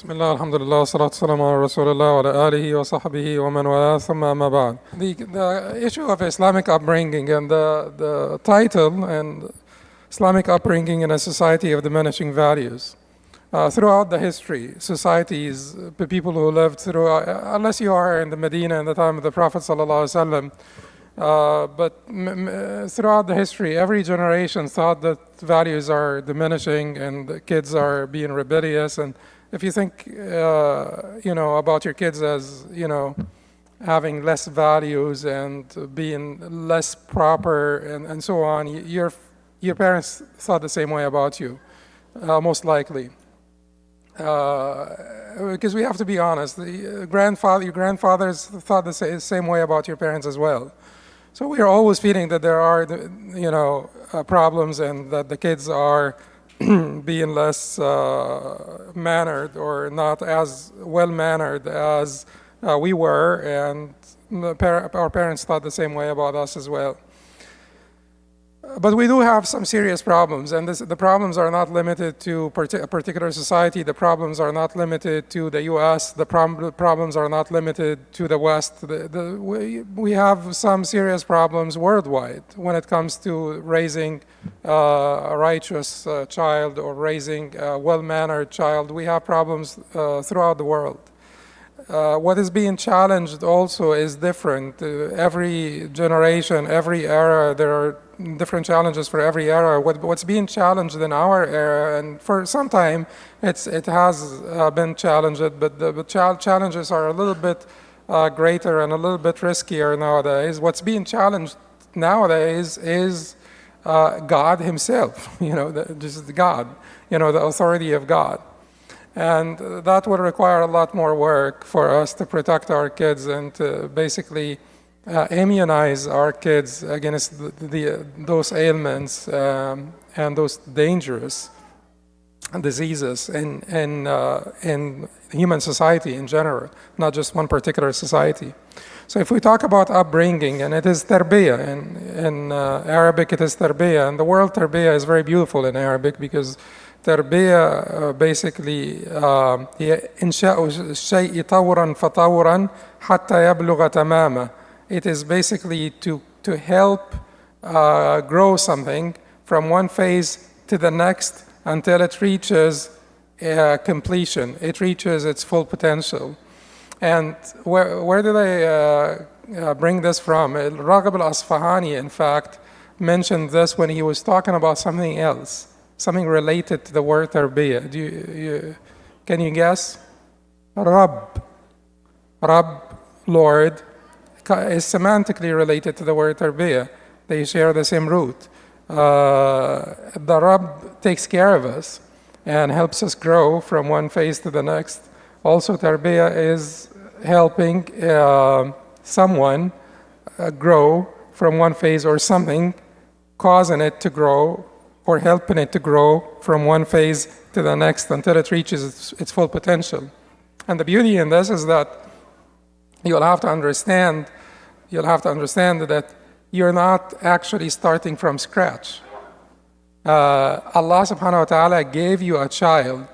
بسم الله الحمد لله والصلاة والسلام على رسول الله وعلى آله وصحبه ومن والاه ثم أما بعد. The issue of Islamic upbringing and the title and Islamic upbringing in a society of diminishing values. Throughout the history, societies, the people who lived through, unless you are in the Medina in the time of the Prophet ﷺ, but throughout the history, every generation thought that values are diminishing and the kids are being rebellious. And if you think, about your kids as, having less values and being less proper and so on, your parents thought the same way about you, most likely. Because we have to be honest, your grandfathers thought the same way about your parents as well. So we are always feeling that there are, problems and that the kids are being less mannered or not as well-mannered as we were, and our parents thought the same way about us as well. But we do have some serious problems, and the problems are not limited to a particular society. The problems are not limited to the U.S. The problems are not limited to the West. We have some serious problems worldwide when it comes to raising a righteous child or raising a well-mannered child. We have problems throughout the world. What is being challenged also is different. Every generation, every era, there are different challenges for every era. What's being challenged in our era, and for some time it has been challenged, but the challenges are a little bit greater and a little bit riskier nowadays. What's being challenged nowadays is God Himself, just God, the authority of God. And that will require a lot more work for us to protect our kids and to basically immunize our kids against those ailments and those dangerous diseases in human society in general, not just one particular society. So if we talk about upbringing, and it is tarbiyah, in Arabic it is tarbiyah, and the word tarbiyah is very beautiful in Arabic because تربية basically هي إنشاء الشيء طورا فطورا حتى يبلغ تماما. It is basically to help grow something from one phase to the next until it reaches completion. It reaches its full potential. And where did I bring this from? Raghib al-Asfahani, in fact, mentioned this when he was talking about something else. Something related to the word tarbiyah. Can you guess? Rabb, Lord, is semantically related to the word tarbiyah. They share the same root. The Rabb takes care of us and helps us grow from one phase to the next. Also, tarbiyah is helping someone grow from one phase, or something causing it to grow or helping it to grow from one phase to the next until it reaches its full potential. And the beauty in this is that you'll have to understand that you're not actually starting from scratch. Allah subhanahu wa ta'ala gave you a child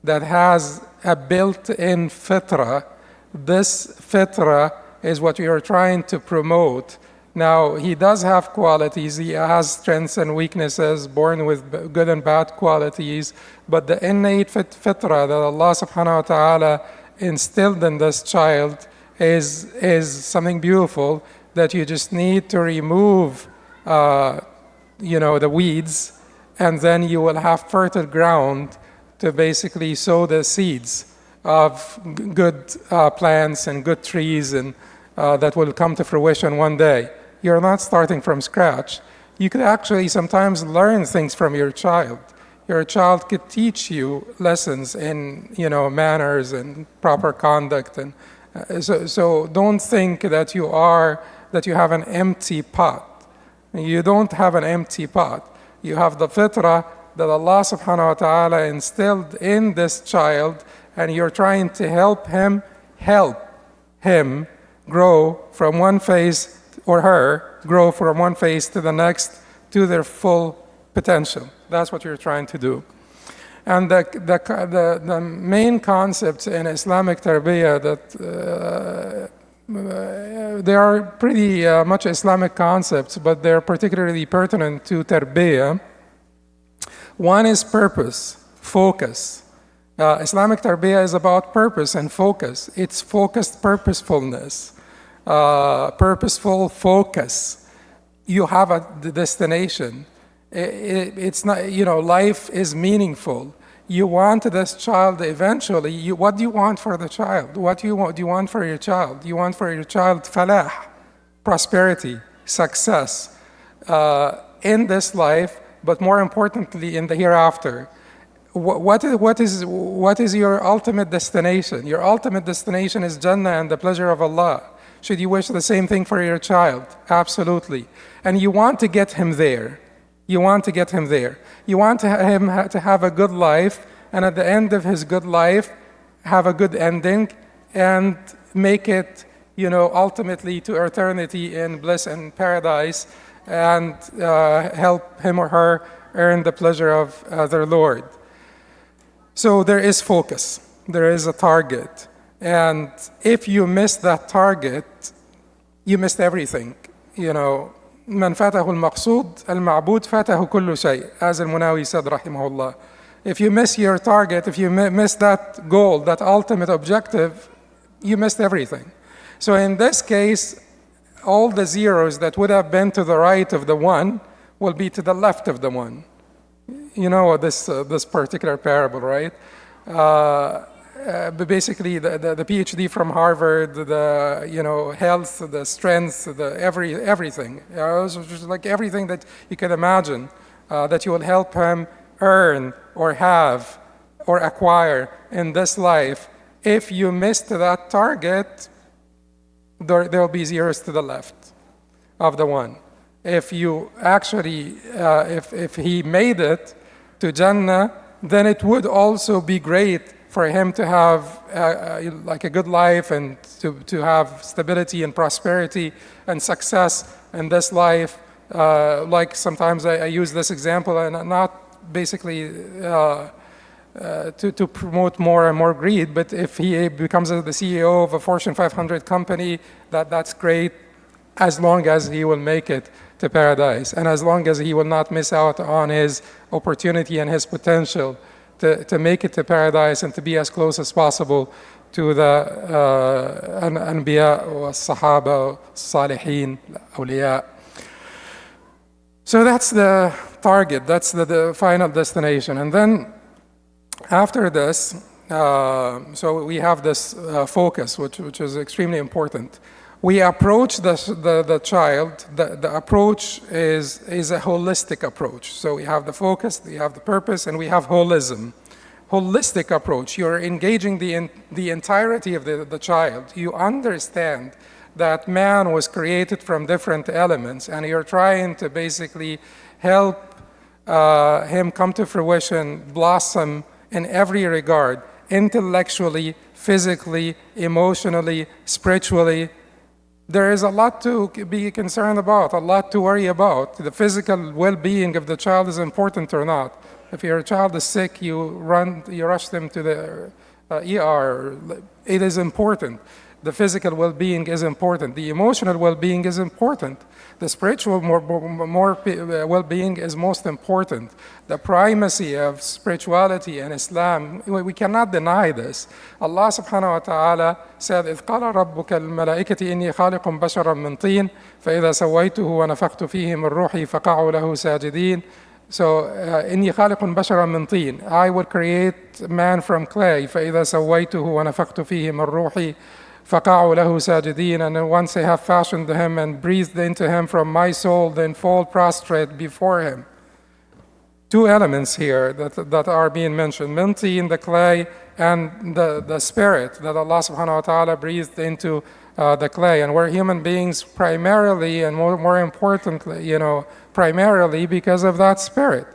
that has a built-in fitrah. This fitrah is what you are trying to promote. Now, he does have qualities. He has strengths and weaknesses, born with good and bad qualities. But the innate fitrah that Allah subhanahu wa ta'ala instilled in this child is something beautiful that you just need to remove, the weeds, and then you will have fertile ground to basically sow the seeds of good plants and good trees and that will come to fruition one day. You're not starting from scratch. You could actually sometimes learn things from your child. Your child could teach you lessons in, manners and proper conduct. And so don't think that you have an empty pot. You don't have an empty pot. You have the fitrah that Allah subhanahu wa ta'ala instilled in this child, and you're trying to help him grow from one phase, or her grow from one phase to the next to their full potential. That's what you're trying to do. And the main concepts in Islamic tarbiyah that they are pretty much Islamic concepts, but they're particularly pertinent to tarbiyah. One is purpose, focus. Islamic tarbiyah is about purpose and focus. It's focused purposefulness, purposeful focus. You have a destination. It's not, life is meaningful. You want this child eventually. What do you want for the child? What do you want for your child? You want for your child falah, prosperity, success in this life, but more importantly in the hereafter. What is your ultimate destination? Your ultimate destination is Jannah and the pleasure of Allah. Should you wish the same thing for your child? Absolutely. And you want to get him there. You want to get him there. You want him to have a good life, and at the end of his good life, have a good ending, and make it, ultimately to eternity in bliss and paradise, and help him or her earn the pleasure of their Lord. So there is focus. There is a target. And if you miss that target, you missed everything. من فاته المقصود المعبود فاته كل شيء, as al-Munawi said rahimahullah. If you miss your target, if you miss that goal, that ultimate objective, you missed everything. So in this case, all the zeros that would have been to the right of the one will be to the left of the one. You know this particular parable, right? But basically, the PhD from Harvard, the health, the strength, everything. It's just like everything that you can imagine that you will help him earn or have or acquire in this life. If you missed that target, there will be zeros to the left of the one. If you actually, if he made it to Jannah, then it would also be great for him to have like a good life and to have stability and prosperity and success in this life. Like sometimes I use this example, and not basically to promote more and more greed, but if he becomes the CEO of a Fortune 500 company, that's great, as long as he will make it to paradise, and as long as he will not miss out on his opportunity and his potential to make it to paradise and to be as close as possible to the Anbiya wa Sahaba, Salihin, Awliya. So that's the target, that's the final destination. And then after this, so we have this focus, which is extremely important. We approach the child, the approach is a holistic approach. So we have the focus, we have the purpose, and we have holism. Holistic approach, you're engaging the entirety of the child. You understand that man was created from different elements, and you're trying to basically help him come to fruition, blossom in every regard, intellectually, physically, emotionally, spiritually. There is a lot to be concerned about, a lot to worry about. The physical well-being of the child is important or not. If your child is sick, you rush them to the ER. It is important. The physical well-being is important. The emotional well-being is important. The spiritual well-being is most important. The primacy of spirituality in Islam, we cannot deny this. Allah subhanahu wa ta'ala said, إِذْ قَالَ رَبُّكَ الْمَلَائِكَةِ إِنِّي خَالِقٌ بَشَرًا مِّن طِينٍ فَإِذَا سَوَّيْتُهُ وَنَفَخْتُ فِيهِ مِن رُّوحِي فَقَعُوا لَهُ سَاجِدِينَ. So, إِنِّي خَالِقٌ بَشَرًا مِّن طِينٍ, I will create man from clay. فَإِذَا سَوَّيْتُهُ وَنَفَخْتُ فِيهِ مِن رُّوحِي فَقَعُوا لَهُ سَاجِدِينَ. And then once I have fashioned him and breathed into him from my soul, then fall prostrate before him. Two elements here that are being mentioned: min teen, the clay, and the spirit that Allah subhanahu wa ta'ala breathed into the clay. And we're human beings primarily, and more importantly, primarily because of that spirit.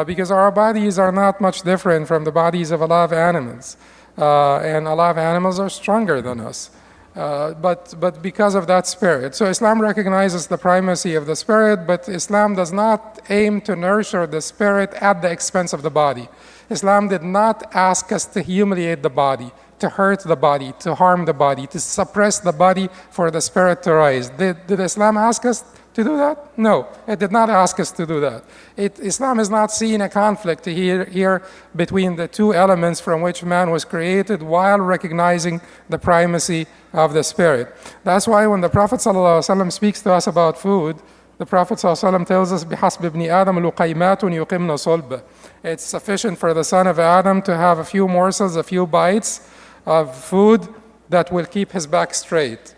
Because our bodies are not much different from the bodies of a lot of animals. And a lot of animals are stronger than us. but because of that spirit. So Islam recognizes the primacy of the spirit, but Islam does not aim to nurture the spirit at the expense of the body. Islam did not ask us to humiliate the body, to hurt the body, to harm the body, to suppress the body for the spirit to rise. Did Islam ask us to do that? No, it did not ask us to do that. Islam is not seeing a conflict here between the two elements from which man was created while recognizing the primacy of the spirit. That's why when the Prophet ﷺ speaks to us about food, the Prophet ﷺ tells us, بِحَسْبِ ابْنِ آدَمَ لُقَيْمَاتٌ يُقِمْنَ صُلْبَ. It's sufficient for the son of Adam to have a few morsels, a few bites of food that will keep his back straight.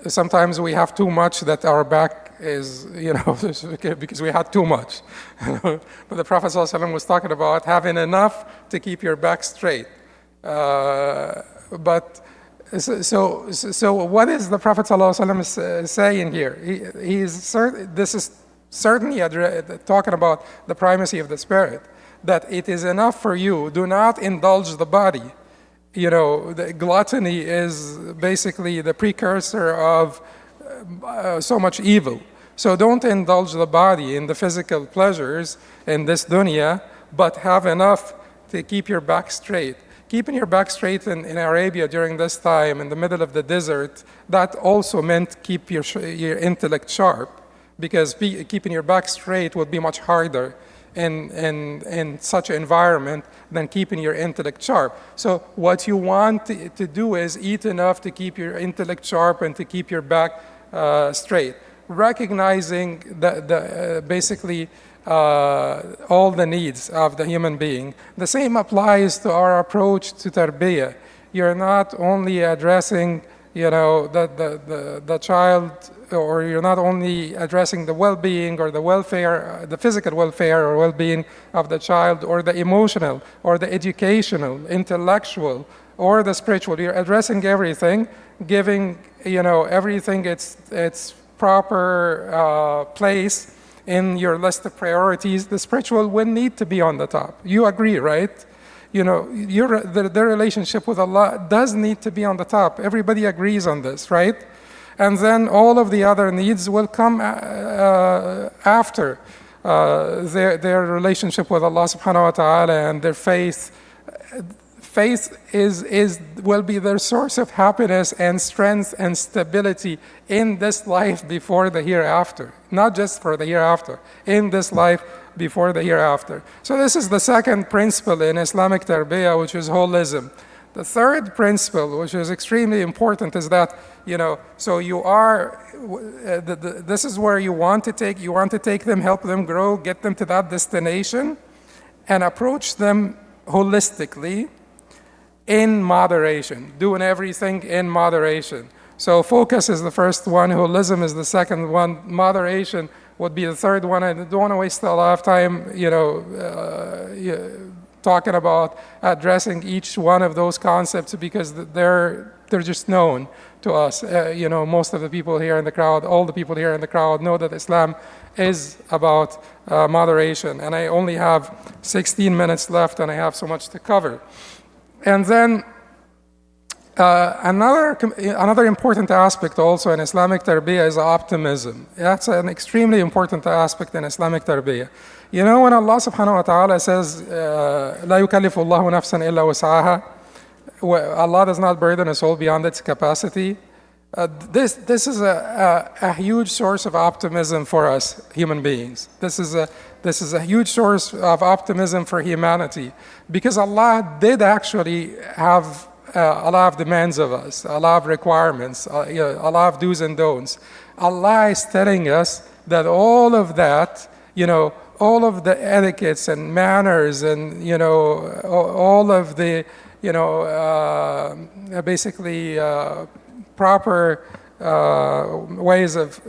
Sometimes we have too much that our back is, because we had too much. But the Prophet ﷺ was talking about having enough to keep your back straight. So what is the Prophet ﷺ saying here? This is certainly talking about the primacy of the spirit, that it is enough for you. Do not indulge the body. The gluttony is basically the precursor of so much evil. So don't indulge the body in the physical pleasures in this dunya, but have enough to keep your back straight. Keeping your back straight in Arabia during this time, in the middle of the desert, that also meant keep your intellect sharp, because keeping your back straight would be much harder in such an environment than keeping your intellect sharp. So what you want to do is eat enough to keep your intellect sharp and to keep your back straight, recognizing basically all the needs of the human being. The same applies to our approach to tarbiyah. You're not only addressing the child, or you're not only addressing the well-being or the welfare, the physical welfare or well-being of the child, or the emotional, or the educational, intellectual, or the spiritual. You're addressing everything, giving everything its proper place in your list of priorities. The spiritual will need to be on the top. You agree, right? Their relationship with Allah does need to be on the top. Everybody agrees on this, right? And then all of the other needs will come after their relationship with Allah subhanahu wa ta'ala and their faith. Faith will be their source of happiness and strength and stability in this life before the hereafter. Not just for the hereafter, in this life before the hereafter. So this is the second principle in Islamic tarbiyah, which is holism. The third principle, which is extremely important, is that, so you are, this is where you want to take them, help them grow, get them to that destination, and approach them holistically, in moderation, doing everything in moderation. So focus is the first one, holism is the second one, moderation would be the third one. I don't want to waste a lot of time, talking about addressing each one of those concepts, because they're just known to us. Most of the people here in the crowd, all the people here in the crowd know that Islam is about moderation. And I only have 16 minutes left, and I have so much to cover. And then another important aspect also in Islamic tarbiyah is optimism. That's an extremely important aspect in Islamic tarbiyah. When Allah subhanahu wa ta'ala says, لا يكلف الله نفسا إلا وسعها, Allah does not burden a soul beyond its capacity. This is a huge source of optimism for us human beings. This is a huge source of optimism for humanity, because Allah did actually have a lot of demands of us, a lot of requirements, a lot of do's and don'ts. Allah is telling us that all of that, all of the etiquettes and manners and, all of the, basically proper ways of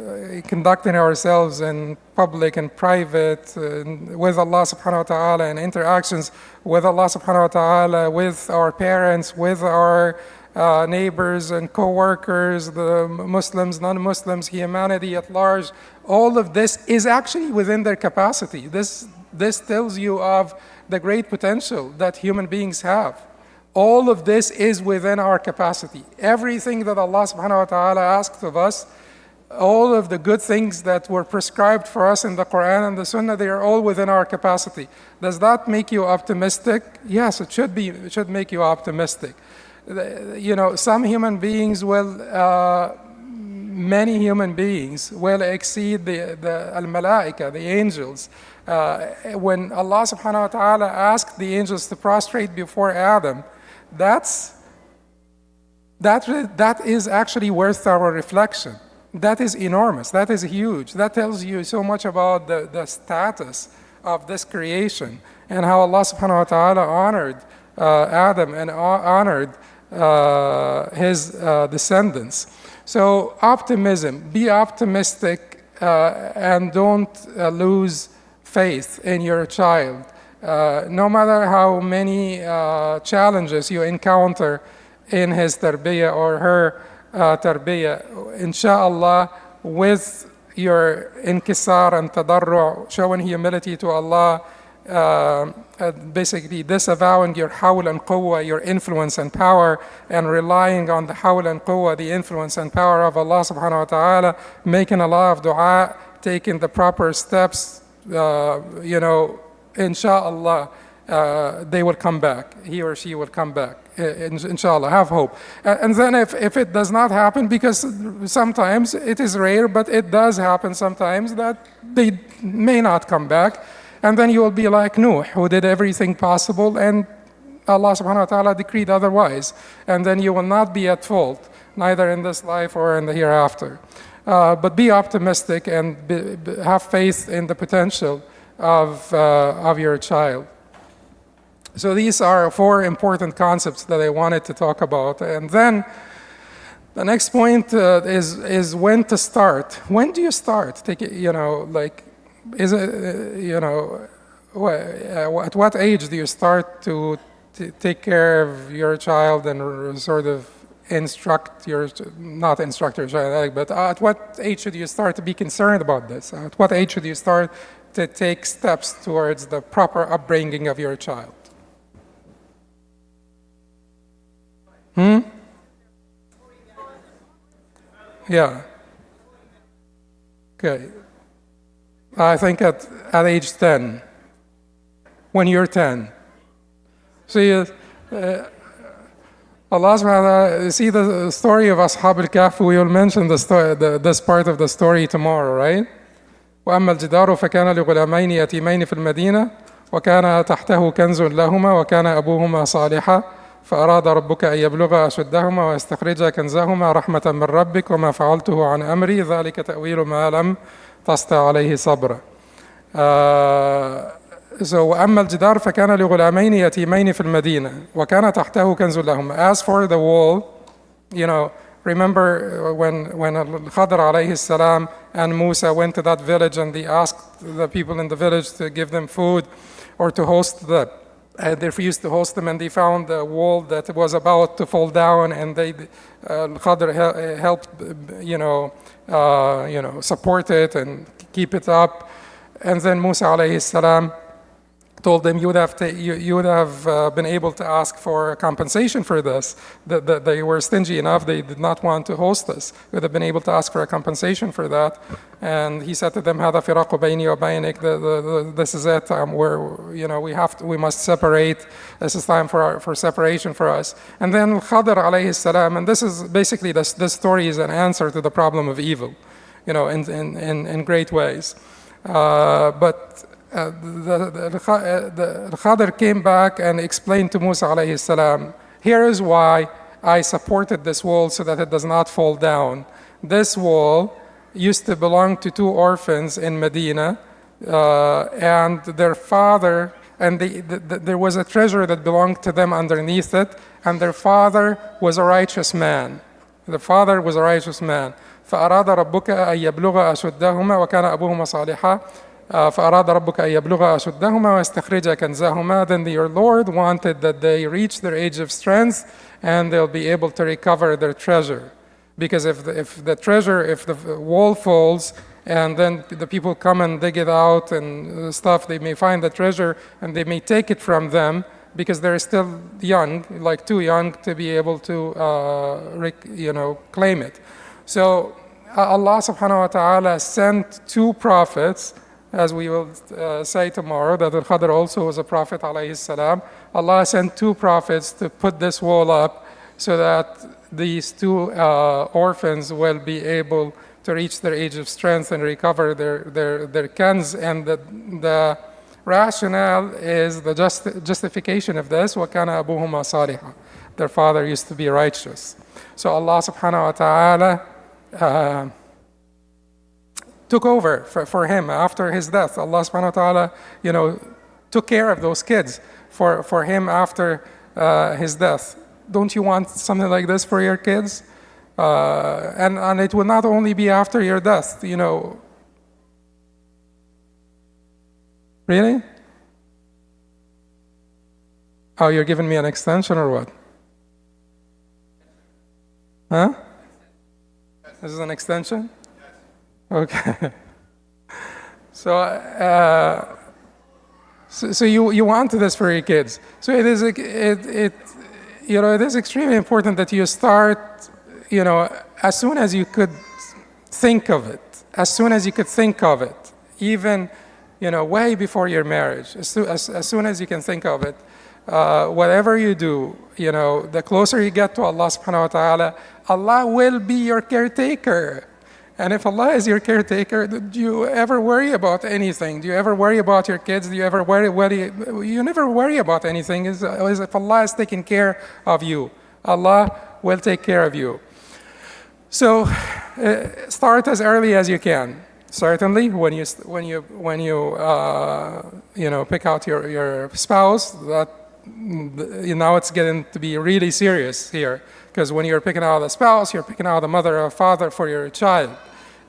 conducting ourselves in public and private with Allah subhanahu wa ta'ala, and interactions with Allah subhanahu wa ta'ala, with our parents, with our neighbors and co-workers, the Muslims, non-Muslims, humanity at large. All of this is actually within their capacity. This tells you of the great potential that human beings have. All of this is within our capacity. Everything that Allah subhanahu wa ta'ala asked of us, all of the good things that were prescribed for us in the Quran and the Sunnah, they are all within our capacity. Does that make you optimistic? Yes, it should be. It should make you optimistic. Some human beings will, many human beings will exceed the al-malaika, the angels. When Allah subhanahu wa ta'ala asked the angels to prostrate before Adam, that is actually worth our reflection. That is enormous. That is huge. That tells you so much about the status of this creation and how Allah subhanahu wa ta'ala honored Adam and honored his descendants. So optimism, be optimistic and don't lose faith in your child. No matter how many challenges you encounter in his tarbiyah or her tarbiyah, inshallah, with your inkisar and tadarru', showing humility to Allah, basically disavowing your hawl and quwwah, your influence and power, and relying on the hawl and quwwah, the influence and power of Allah subhanahu wa ta'ala, making a lot of dua, taking the proper steps, inshallah, they will come back. He or she will come back. Inshallah, have hope. And then if it does not happen, because sometimes it is rare, but it does happen sometimes that they may not come back. And then you will be like Nuh, who did everything possible, and Allah subhanahu wa ta'ala decreed otherwise. And then you will not be at fault, neither in this life or in the hereafter. But be optimistic and have faith in the potential of your child. So these are 4 important concepts that I wanted to talk about. And then the next point is when to start. When do you start? Is it, at what age do you start to take care of your child and sort of not instruct your child, but at what age should you start to be concerned about this? At what age should you start to take steps towards the proper upbringing of your child? Yeah. Okay. I think at age 10, when you're 10. See, Allah subhanahu wa ta'ala, see the story of Ashab al-Kahf, we will mention this part of the story tomorrow, right? وأما الجدار فكان لغلامين يتيمين في المدينة وكان تحته كنز لهما وكان أبوهما صالحا فأراد ربك أن يبلغا أشدهما ويستخرجا كنزهما رحمة من ربك وما فعلته عن أمري ذلك تأويل ما لم تستطع عليه صبرا. وأما الجدار فكان لغلامين يتيمين في المدينة وكان تحته كنز لهما. As for the wall, remember when Khadr alayhi salam and Musa went to that village and they asked the people in the village to give them food or to host them. They refused to host them, and they found a wall that was about to fall down, and Khadr helped, support it and keep it up. And then Musa alayhi salam told them, you would have been able to ask for compensation for this. That they were stingy enough; they did not want to host us. You would have been able to ask for a compensation for that. And he said to them, "Hada firaqu bayni wa baynik." This is it. We must separate. This is time for separation for us. And then Khadr alayhi salam, and this is basically this story is an answer to the problem of evil, in great ways. But the Khadr came back and explained to Musa alayhi salam, here is why I supported this wall so that it does not fall down. This wall used to belong to 2 orphans in Medina, and their father, and there was a treasure that belonged to them underneath it, and their father was a righteous man. The father was a righteous man. فأراد ربك أن يبلغ أشدهما وكان أبوهما صالحا فأراد ربك أن يبلغ أشدهما ويستخرج كنزهما. Then your Lord wanted that they reach their age of strength and they'll be able to recover their treasure. Because if the wall falls and then the people come and dig it out and stuff, they may find the treasure and they may take it from them. because they're still young, like too young to be able to, claim it. So Allah subhanahu wa ta'ala sent two prophets, as we will say tomorrow, that Al-Khadr also was a prophet, alayhi salam. Allah sent two prophets to put this wall up so that these two orphans will be able to reach their age of strength and recover their kanz. And the rationale is the justification of this, وَكَانَ أَبُوهُمَا صَالِحًا. Their father used to be righteous. So Allah subhanahu wa ta'ala took over for him after his death. Allah subhanahu wa ta'ala, took care of those kids for him after his death. Don't you want something like this for your kids? And it will not only be after your death, Really? Oh, you're giving me an extension or what? Huh? This is an extension? Okay. So, so you want this for your kids. So it is extremely important that you start, as soon as you could think of it, even, way before your marriage, as soon as you can think of it, whatever you do, the closer you get to Allah subhanahu wa ta'ala, Allah will be your caretaker. And if Allah is your caretaker, do you ever worry about anything? Do you ever worry about your kids? Do you ever worry? You never worry about anything. If Allah is taking care of you, Allah will take care of you. So start as early as you can. Certainly, when you pick out your spouse, that now it's getting to be really serious here, because when you're picking out a spouse, you're picking out a mother or a father for your child,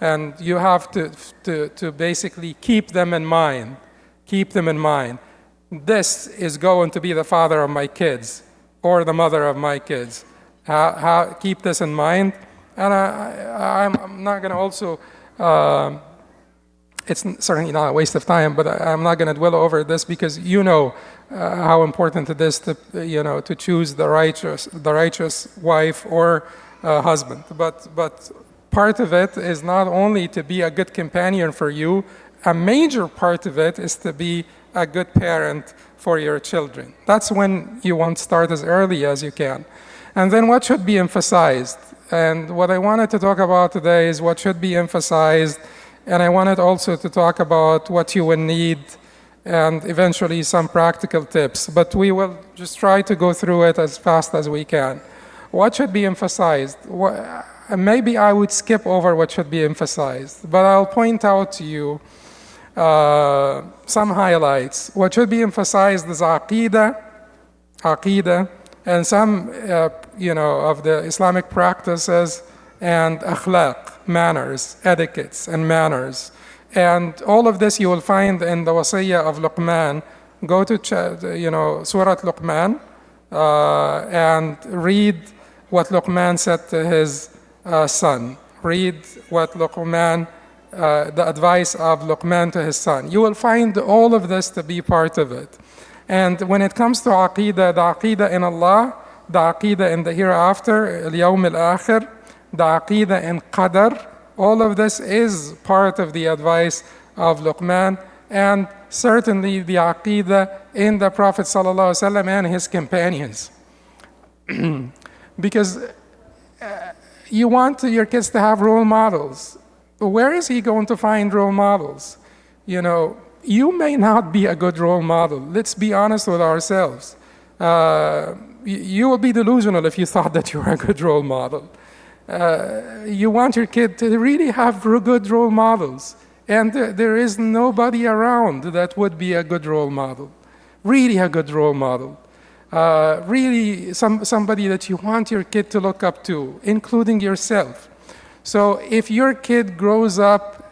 and you have to basically keep them in mind. This is going to be the father of my kids or the mother of my kids. Keep this in mind, and I'm not going to also. It's certainly not a waste of time, but I'm not going to dwell over this, because how important it is to choose the righteous wife or husband. But part of it is not only to be a good companion for you. A major part of it is to be a good parent for your children. That's when you want to start as early as you can. And then what should be emphasized? And what I wanted to talk about today is what should be emphasized. And I wanted also to talk about what you will need and eventually some practical tips. But we will just try to go through it as fast as we can. What should be emphasized? Maybe I would skip over what should be emphasized, but I'll point out to you some highlights. What should be emphasized is aqidah, and some, of the Islamic practices, and akhlaq, manners, etiquettes, and manners. And all of this you will find in the wasiyah of Luqman. Go to, Surah Luqman, and read what Luqman said to his son. Read what Luqman, the advice of Luqman to his son. You will find all of this to be part of it. And when it comes to aqidah, the aqidah in Allah, the aqidah in the hereafter, al-yawm al-akhir, the aqidah in qadar, all of this is part of the advice of Luqman, and certainly the aqidah in the Prophet ﷺ and his companions. Because you want your kids to have role models. Where is he going to find role models? You may not be a good role model. Let's be honest with ourselves. You will be delusional if you thought that you were a good role model. You want your kid to really have good role models. And there is nobody around that would be a good role model. Really a good role model. Really somebody that you want your kid to look up to, including yourself. So if your kid grows up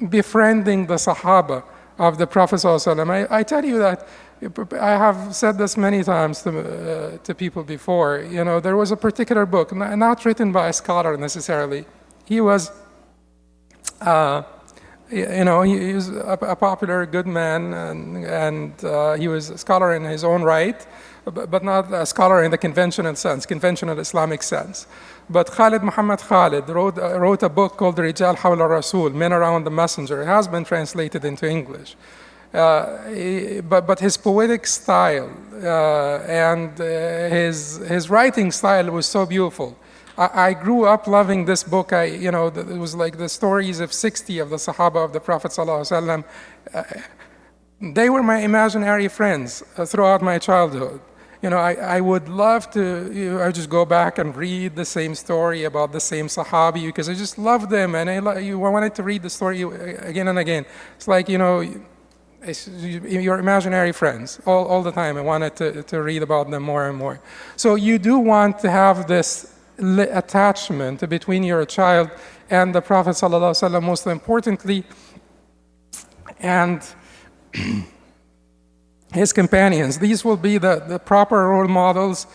befriending the Sahaba of the Prophet ﷺ, I tell you that, I have said this many times to people before. There was a particular book, not written by a scholar necessarily. He was He was a popular, good man, and he was a scholar in his own right, but not a scholar in the conventional Islamic sense. But Khalid Muhammad Khalid wrote a book called Rijal Hawla Rasul, Men Around the Messenger. It has been translated into English. But his poetic style and his writing style was so beautiful. I grew up loving this book. It was like the stories of 60 of the Sahaba of the Prophet ﷺ. They were my imaginary friends throughout my childhood. I would love to, I just go back and read the same story about the same Sahabi because I just loved them and I wanted to read the story again and again. It's like, it's your imaginary friends all the time. I wanted to read about them more and more. So you do want to have this attachment between your child and the Prophet ﷺ, most importantly, and his companions. These will be the proper role models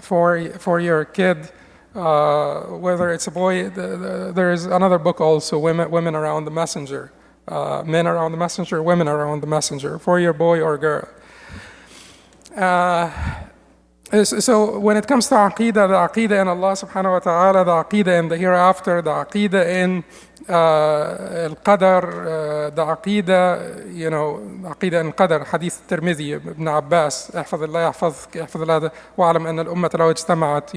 for your kid, whether it's a boy. There is another book also, Women Around the Messenger. Men Around the Messenger, Women Around the Messenger, for your boy or girl. So when it comes to Aqidah, the Aqidah in Allah subhanahu wa ta'ala, the Aqidah in the hereafter, the Aqidah in Al-Qadar, the Aqidah, Aqidah in Qadar, Hadith Tirmidhi, Ibn Abbas, احفظ الله يحفظك, احفظ الله واعلم أن الأمة لو اجتمعت,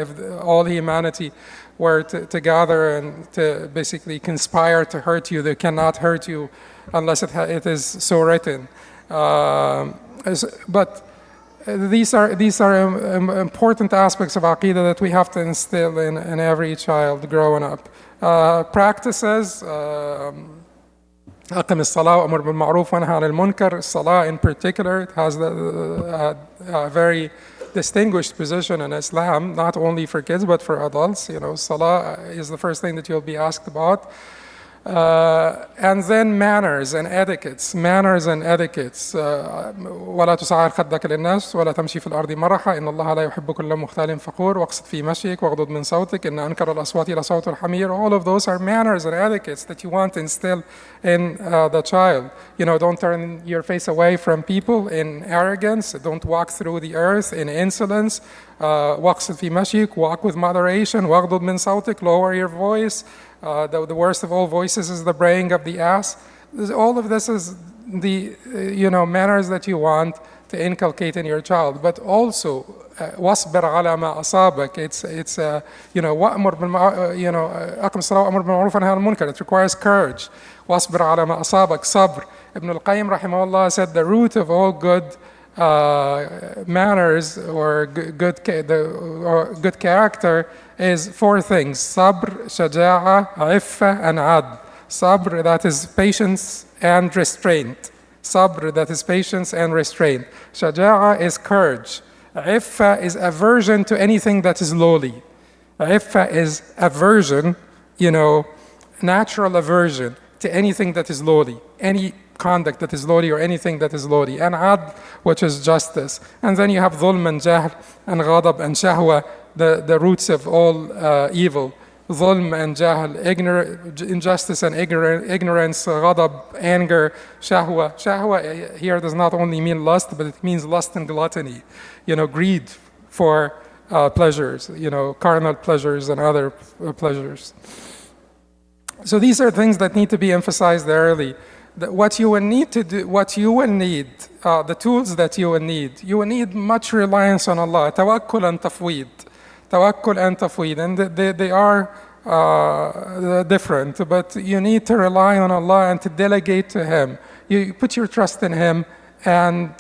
if all humanity were to gather and to basically conspire to hurt you, they cannot hurt you unless it is so written. But these are important aspects of Aqidah that we have to instill in every child growing up. Practices, أقم الصلاة وأمر بالمعروف وانهى عن المنكر. Salah in particular, it has a very distinguished position in Islam, not only for kids but for adults. Salah is the first thing that you'll be asked about. And then manners and etiquettes. ولا تصعر خدك للناس ولا تمشي في الأرض مرحا إن الله لا يحب كل مختال فخور واقصد في مشيك واغضض من صوتك إن أنكر الأصوات لصوت الحمير. All of those are manners and etiquettes that you want to instill in the child. Don't turn your face away from people in arrogance. Don't walk through the earth in insolence. واقصد في مشيك, walk with moderation. واغضض من صوتك, lower your voice. The worst of all voices is the braying of the ass. All of this is the manners that you want to inculcate in your child. But also, واصبر على ما أصابك. It's وأمر أقم الصلاة وأمر بالمعروف وانهى عن المنكر. It requires courage. واصبر على ما أصابك. صبر. Ibn al-Qayyim rahimahullah said the root of all good manners or good character is 4 things: sabr, shaja'a, iffa, and adl. Sabr, that is patience and restraint. Sabr, that is patience and restraint. Shaja'a is courage. Iffa is aversion to anything that is lowly. Iffa is aversion, natural aversion to anything that is lowly, any conduct that is lowly or anything that is lowly. And adl, which is justice. And then you have dhulm and jahl and ghadab and shahwa, the roots of all evil. Dhulm and jahl, injustice and ignorance, ghadab, anger, shahwa. Shahwa here does not only mean lust, but it means lust and gluttony. Greed for pleasures, carnal pleasures and other pleasures. So these are things that need to be emphasized early. What you will need to do, the tools that you will need much reliance on Allah. Tawakkul and tafweed. And they are different, but you need to rely on Allah and to delegate to Him. You put your trust in Him and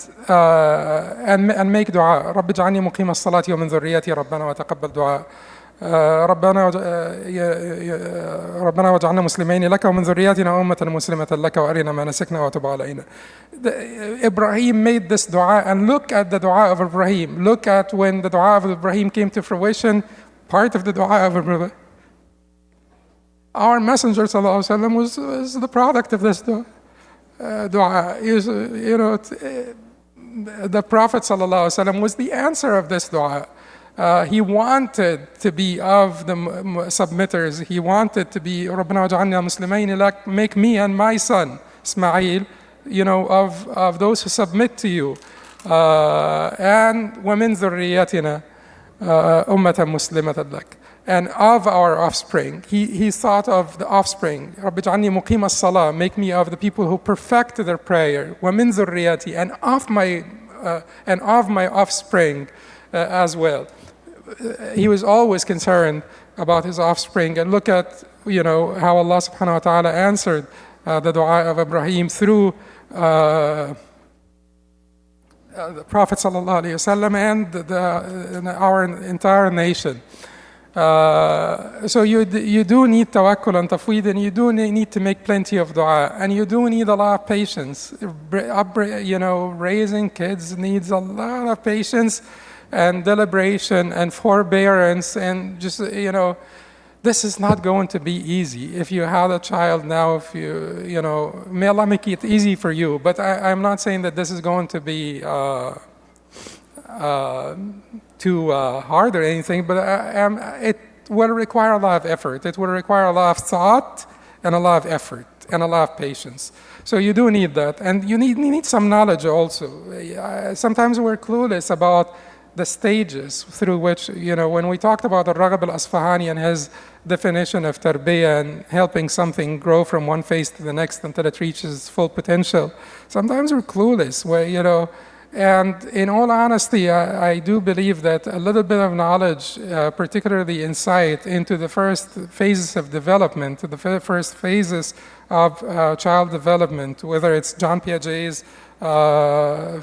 make dua. رب اجعلني مقيم الصلاة ومن ذريتي ربنا وتقبل دعاء. ربنا واجعلنا مسلمين لك ومن ذريتنا أمة مسلمة لك وأرنا مناسكنا وتب علينا. Ibrahim made this dua, and look at the dua of Ibrahim. Look at when the dua of Ibrahim came to fruition. Part of the dua of Ibrahim. Our Messenger ﷺ was the product of this dua. The Prophet ﷺ was the answer of this dua. He wanted to be of the submitters. He wanted to be رَبَّنَا وَاجْعَلْنَا مُسْلِمَيْنِ لَكَ, make me and my son Ismail, of those who submit to you. And وَمِن ذُرِّيَّتِنَا أُمَّةً مُسْلِمَةً لَكَ, and of our offspring. He thought of the offspring. رَبِّ اجْعَلْنِي مُقِيمَ الصَّلَاةِ, make me of the people who perfect their prayer. وَمِن ذُرِّيَّتِي, and of my offspring as well. He was always concerned about his offspring. And look at how Allah subhanahu wa ta'ala answered the dua of Ibrahim through the Prophet sallallahu alaihi wasallam and our entire nation. So you do need tawakkul and tafweed, and you do need to make plenty of dua, and you do need a lot of patience. Raising kids needs a lot of patience and deliberation and forbearance, and just this is not going to be easy. If you had a child now, if may Allah make it easy for you, but I'm not saying that this is going to be too hard or anything, but it will require a lot of effort. It will require a lot of thought and a lot of effort and a lot of patience. So you do need that, and you need some knowledge also. Sometimes we're clueless about the stages through which, when we talked about Ar-Raghib al-Asfahani and his definition of tarbiyah and helping something grow from one phase to the next until it reaches its full potential, sometimes we're clueless, and in all honesty, I do believe that a little bit of knowledge, particularly insight into the first phases of development, the first phases of child development, whether it's John Piaget's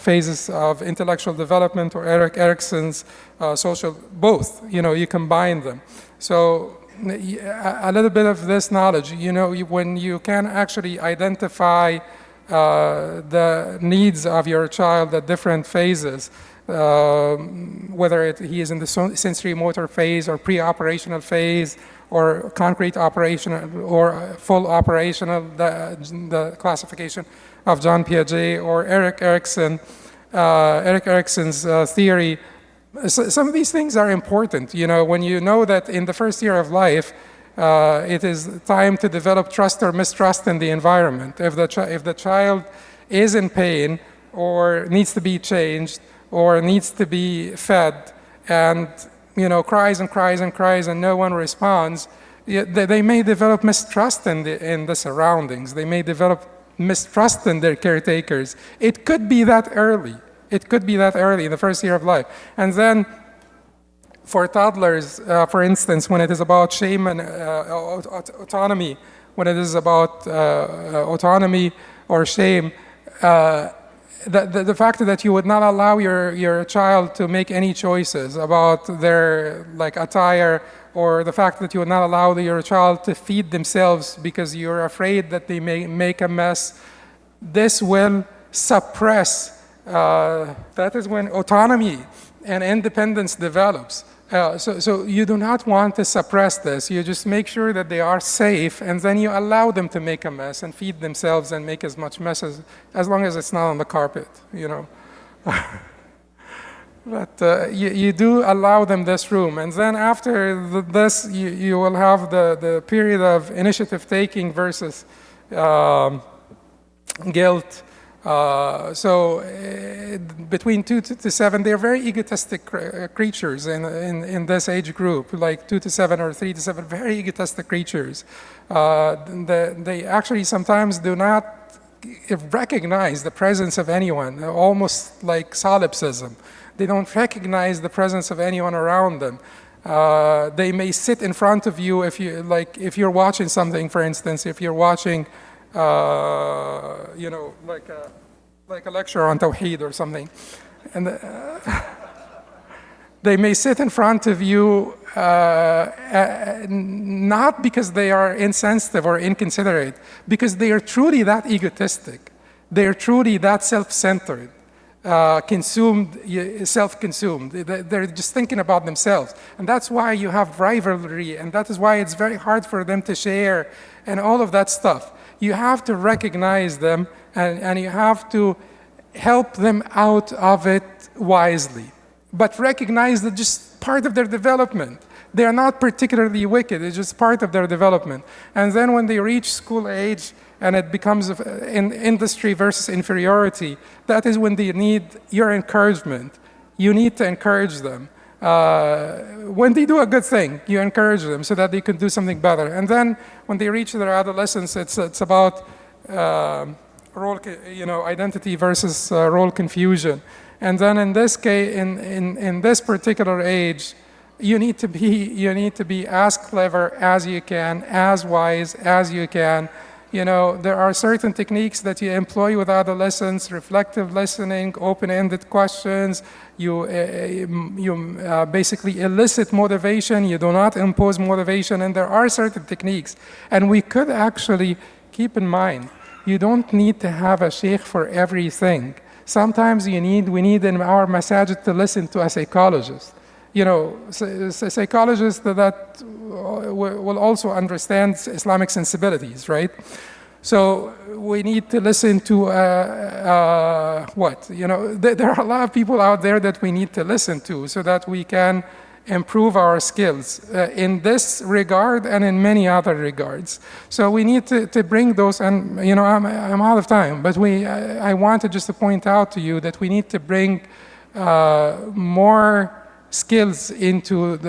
phases of intellectual development or Erik Erikson's social, both, you combine them. So a little bit of this knowledge, when you can actually identify the needs of your child at different phases, whether he is in the sensory motor phase or pre-operational phase or concrete operational or full operational, the classification of John Piaget or Erik Erikson's theory. Some of these things are important. When you know that in the first year of life, it is time to develop trust or mistrust in the environment. If the child is in pain or needs to be changed or needs to be fed and cries and cries and cries and no one responds, they may develop mistrust in the surroundings. They may develop mistrust in their caretakers. It could be that early. It could be that early in the first year of life. And then for toddlers, for instance, when it is about shame and autonomy, when it is about autonomy or shame, the fact that you would not allow your child to make any choices about their attire, or the fact that you would not allow your child to feed themselves because you're afraid that they may make a mess, this will suppress. That is when autonomy and independence develops. So you do not want to suppress this. You just make sure that they are safe, and then you allow them to make a mess and feed themselves and make as much mess as long as it's not on the carpet, But you do allow them this room. And then after this, you will have the period of initiative taking versus guilt. Between 2 to 7, they're very egotistic creatures in this age group, like 2 to 7 or 3 to 7, very egotistic creatures. They actually sometimes do not recognize the presence of anyone, almost like solipsism. They don't recognize the presence of anyone around them. They may sit in front of you if you're watching something, for instance, if you're watching like a lecture on Tawheed or something. And they may sit in front of you not because they are insensitive or inconsiderate, because they are truly that egotistic. They are truly that self-centered, self-consumed. They're just thinking about themselves. And that's why you have rivalry, and that is why it's very hard for them to share and all of that stuff. You have to recognize them, and you have to help them out of it wisely. but recognize that just part of their development. They are not particularly wicked, it's just part of their development. And then when they reach school age and it becomes in industry versus inferiority, that is when they need your encouragement. You need to encourage them. When they do a good thing, you encourage them so that they can do something better. And then when they reach their adolescence, it's about role, identity versus role confusion. And then in this case, in this particular age, you need to be as clever as you can, as wise as you can. There are certain techniques that you employ with adolescents: reflective listening, open-ended questions. You basically elicit motivation. You do not impose motivation, and there are certain techniques. And we could actually keep in mind, you don't need to have a sheikh for everything. Sometimes we need in our masajid to listen to a psychologist. Psychologists that will also understand Islamic sensibilities, right? So we need to listen to there are a lot of people out there that we need to listen to so that we can improve our skills in this regard and in many other regards. So we need to bring those, and I'm out of time, but I wanted just to point out to you that we need to bring more skills into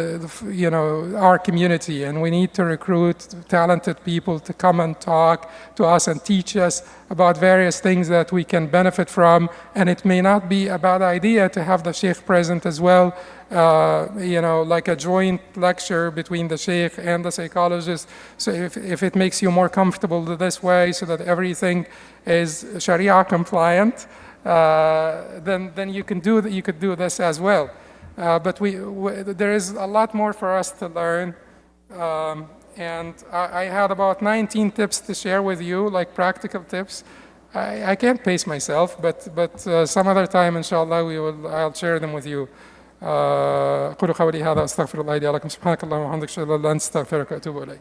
our community, and we need to recruit talented people to come and talk to us and teach us about various things that we can benefit from. And it may not be a bad idea to have the sheikh present as well, like a joint lecture between the sheikh and the psychologist. So if it makes you more comfortable this way, so that everything is Sharia compliant, then you could do this as well. But there is a lot more for us to learn, and I had about 19 tips to share with you, like practical tips. I can't pace myself, but some other time, inshallah, I'll share them with you. أقول قولي هذا أستغفر الله لي ولكم سبحانك اللهم وبحمدك أشهد أن لا إله إلا أنت أستغفرك وأتوب إليك.